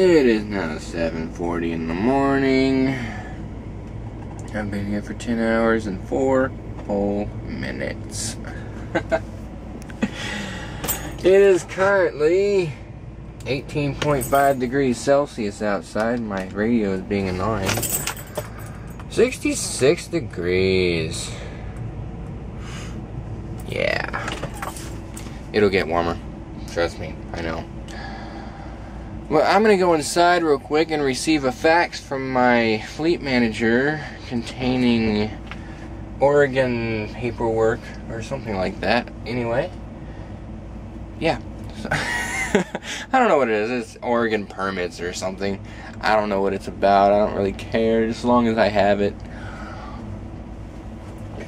It is now 7:40 in the morning. I've been here for 10 hours and 4 whole minutes. It is currently 18.5 degrees Celsius outside. My radio is being annoying. 66 degrees. Yeah. It'll get warmer. Trust me, I know. Well, I'm gonna go inside real quick and receive a fax from my fleet manager containing Oregon paperwork or something like that. Anyway, yeah. So, I don't know what it is. It's Oregon permits or something. I don't know what it's about. I don't really care as long as I have it.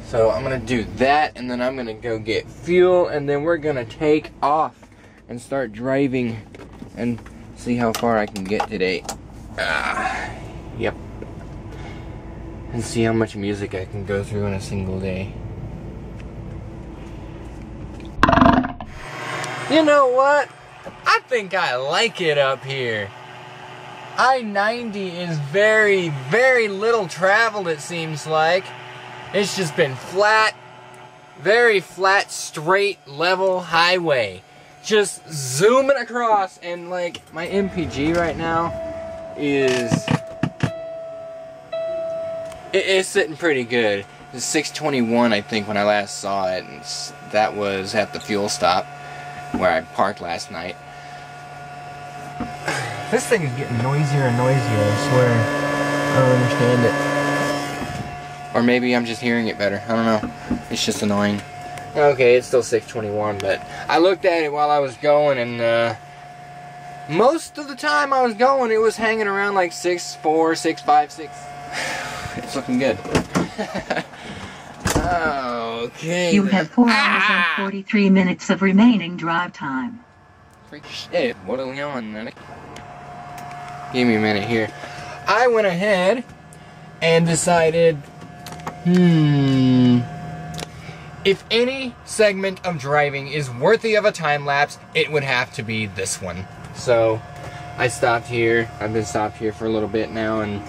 So I'm gonna do that, and then I'm gonna go get fuel, and then we're gonna take off and start driving and see how far I can get today. Yep. And see how much music I can go through in a single day. You know what? I think I like it up here. I-90 is very, very little traveled, it seems like. It's just been flat, very flat, straight, level highway. Just zooming across, and like my MPG right now it's sitting pretty good. It's 621, I think, when I last saw it, and that was at the fuel stop where I parked last night. This thing is getting noisier and noisier, I swear. I don't understand it. Or maybe I'm just hearing it better. I don't know. It's just annoying. Okay, it's still 621, but I looked at it while I was going, and most of the time I was going, it was hanging around like 6.4, 6.56. It's looking good. Okay. You have 4 hours and 43 minutes of remaining drive time. Freak shit, what are we on, man? Give me a minute here. I went ahead and decided, if any segment of driving is worthy of a time lapse, it would have to be this one. So I stopped here. I've been stopped here for a little bit now, and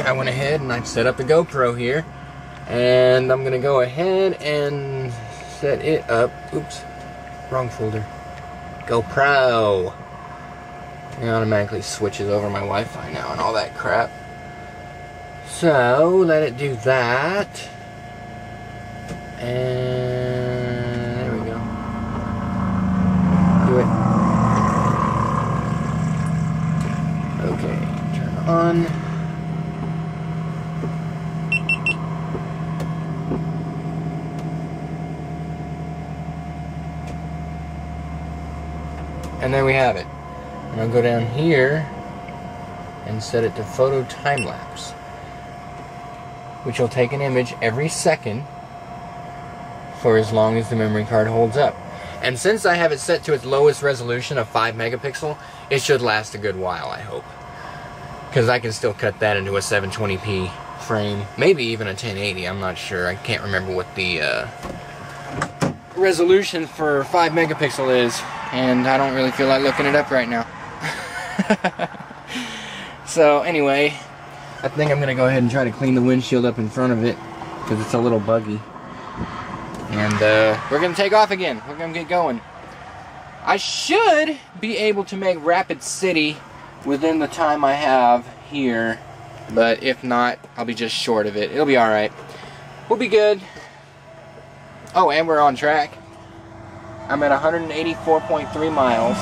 I went ahead and I've set up the GoPro here, and I'm gonna go ahead and set it up. Oops, wrong folder. GoPro. It automatically switches over my Wi-Fi now and all that crap. So let it do that. And there we go. Do it. Okay, turn on. And there we have it. And I'll go down here and set it to photo time lapse, which will take an image every second for as long as the memory card holds up. And since I have it set to its lowest resolution of 5 megapixel, it should last a good while, I hope. Because I can still cut that into a 720p frame, maybe even a 1080, I'm not sure. I can't remember what the resolution for 5 megapixel is, and I don't really feel like looking it up right now. So anyway, I think I'm gonna go ahead and try to clean the windshield up in front of it, because it's a little buggy. And we're gonna take off again. We're gonna get going. I should be able to make Rapid City within the time I have here, but if not, I'll be just short of it. It'll be alright. We'll be good. Oh, and we're on track. I'm at 184.3 miles.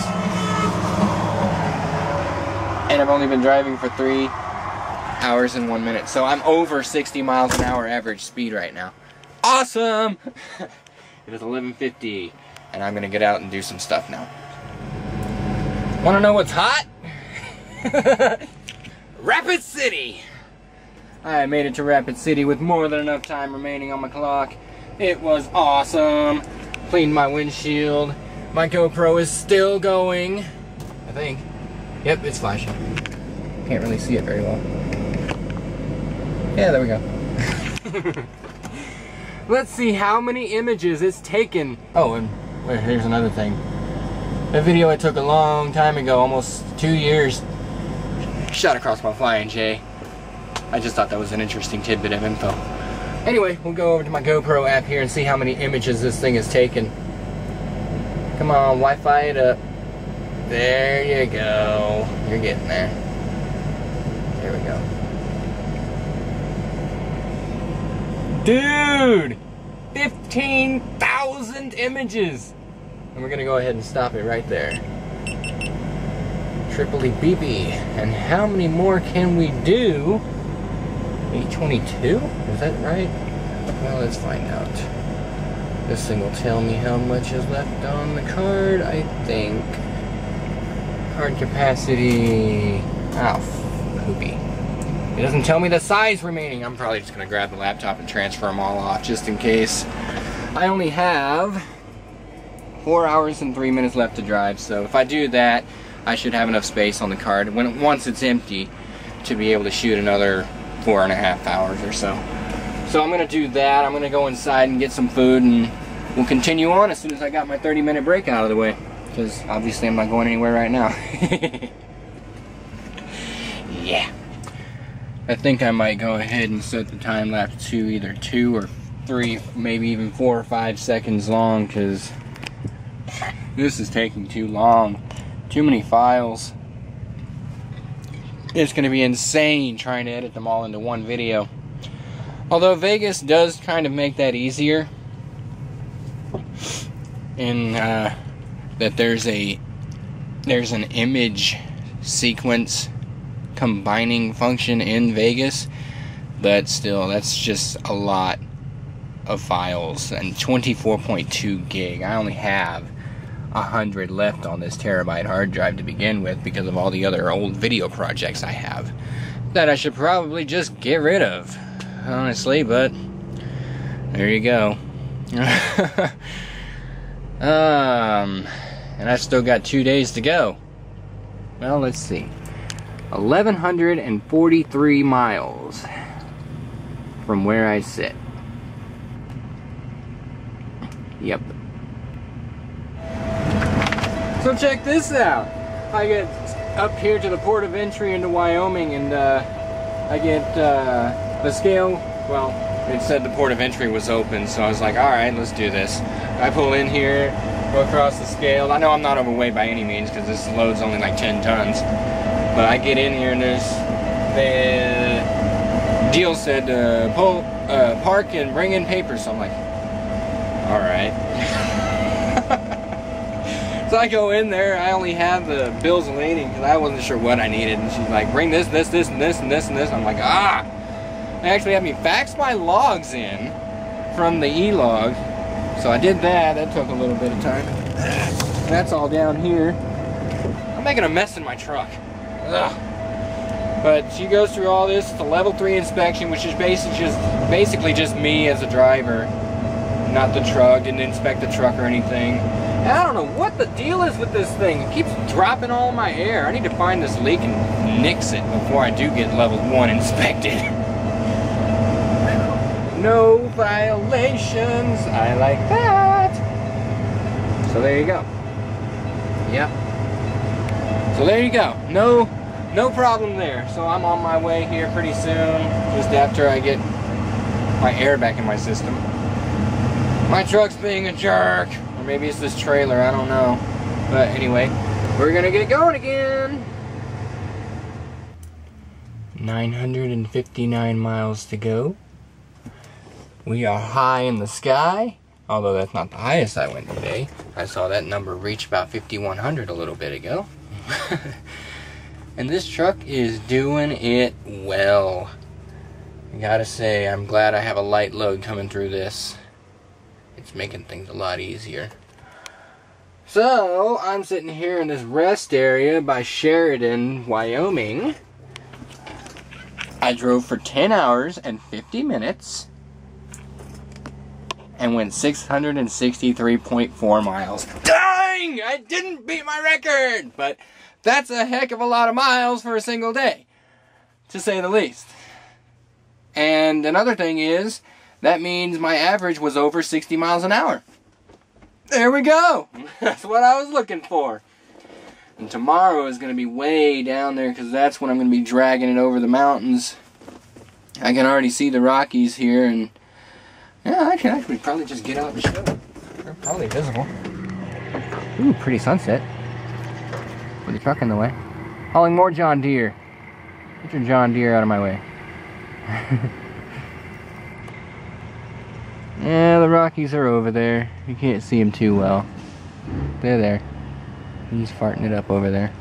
And I've only been driving for 3 hours and 1 minute. So I'm over 60 miles an hour average speed right now. Awesome! It is 11:50, and I'm gonna get out and do some stuff now. Wanna know what's hot? Rapid City! I made it to Rapid City with more than enough time remaining on my clock. It was awesome. Cleaned my windshield. My GoPro is still going, I think. Yep, it's flashing. Can't really see it very well. Yeah, there we go. Let's see how many images it's taken. Oh, and here's another thing. A video I took a long time ago, almost 2 years, shot across my Flying J. I just thought that was an interesting tidbit of info. Anyway, we'll go over to my GoPro app here and see how many images this thing has taken. Come on, Wi-Fi it up. There you go. You're getting there. There we go. Dude! 15,000 images! And we're gonna go ahead and stop it right there. Triply BB. And how many more can we do? 822? Is that right? Well, let's find out. This thing will tell me how much is left on the card, I think. Card capacity. Oh, poopy. It doesn't tell me the size remaining. I'm probably just going to grab the laptop and transfer them all off just in case. I only have 4 hours and 3 minutes left to drive, so if I do that, I should have enough space on the card once it's empty to be able to shoot another 4.5 hours or so. So I'm going to do that. I'm going to go inside and get some food, and we'll continue on as soon as I got my 30-minute break out of the way. Because obviously I'm not going anywhere right now. Yeah. I think I might go ahead and set the time lapse to either 2 or 3, maybe even 4 or 5 seconds long, because this is taking too long. Too many files. It's going to be insane trying to edit them all into one video. Although Vegas does kind of make that easier. In that there's an image sequence combining function in Vegas, but still, that's just a lot of files, and 24.2 gig. I only have 100 left on this terabyte hard drive to begin with because of all the other old video projects I have that I should probably just get rid of, honestly, but there you go. And I've still got 2 days to go. Well, let's see. 1,143 miles from where I sit. Yep. So check this out. I get up here to the port of entry into Wyoming, and I get the scale. Well, it said the port of entry was open, so I was like, alright, let's do this. I pull in here, go across the scale. I know I'm not overweight by any means because this load's only like 10 tons. But I get in here and there's the deal said park and bring in papers. So I'm like, alright. So I go in there. I only have the bills of lading because I wasn't sure what I needed. And she's like, bring this, this, this, and this, and this, and this. I'm like, ah! They actually had me fax my logs in from the e-log. So I did that. That took a little bit of time. That's all down here. I'm making a mess in my truck. Ugh. But she goes through all this. It's a level 3 inspection, which is basically just me as a driver, not the truck. Didn't inspect the truck or anything. And I don't know what the deal is with this thing. It keeps dropping all my air. I need to find this leak and nix it before I do get level 1 inspected. No violations. I like that. So there you go. Yep. So there you go. No problem there. So I'm on my way here pretty soon, just after I get my air back in my system. My truck's being a jerk. Or maybe it's this trailer, I don't know. But anyway, we're gonna get going again. 959 miles to go. We are high in the sky, although that's not the highest I went today. I saw that number reach about 5,100 a little bit ago. And this truck is doing it well. I gotta say, I'm glad I have a light load coming through this. It's making things a lot easier. So, I'm sitting here in this rest area by Sheridan, Wyoming. I drove for 10 hours and 50 minutes. And went 663.4 miles. Dang! I didn't beat my record! But that's a heck of a lot of miles for a single day, to say the least. And another thing is, that means my average was over 60 miles an hour. There we go! That's what I was looking for. And tomorrow is going to be way down there because that's when I'm going to be dragging it over the mountains. I can already see the Rockies here, and yeah, I can actually probably just get out and show them. They're probably visible. Ooh, pretty sunset. With the truck in the way. Hauling more John Deere. Get your John Deere out of my way. Yeah, the Rockies are over there. You can't see them too well. They're there. He's farting it up over there.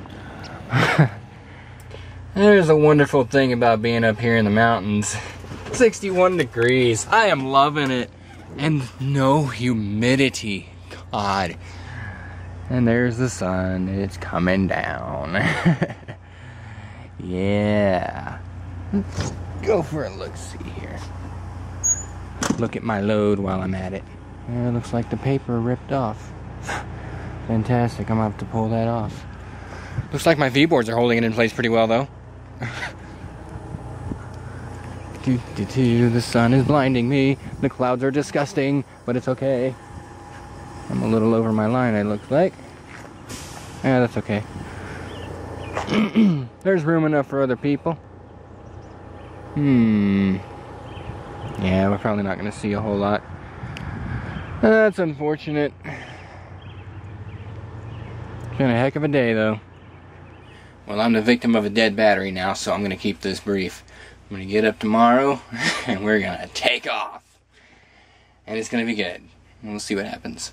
There's a wonderful thing about being up here in the mountains. 61 degrees. I am loving it. And no humidity. God. And there's the sun. It's coming down. Yeah. Let's go for a look-see here. Look at my load while I'm at it. It looks like the paper ripped off. Fantastic. I'm going to have to pull that off. Looks like my V-boards are holding it in place pretty well, though. The sun is blinding me. The clouds are disgusting, but it's okay. I'm a little over my line, it looks like. Yeah, that's okay. There's room enough for other people. Yeah, we're probably not going to see a whole lot. That's unfortunate. It's been a heck of a day, though. Well, I'm the victim of a dead battery now, so I'm going to keep this brief. I'm going to get up tomorrow, and we're going to take off. And it's going to be good. And we'll see what happens.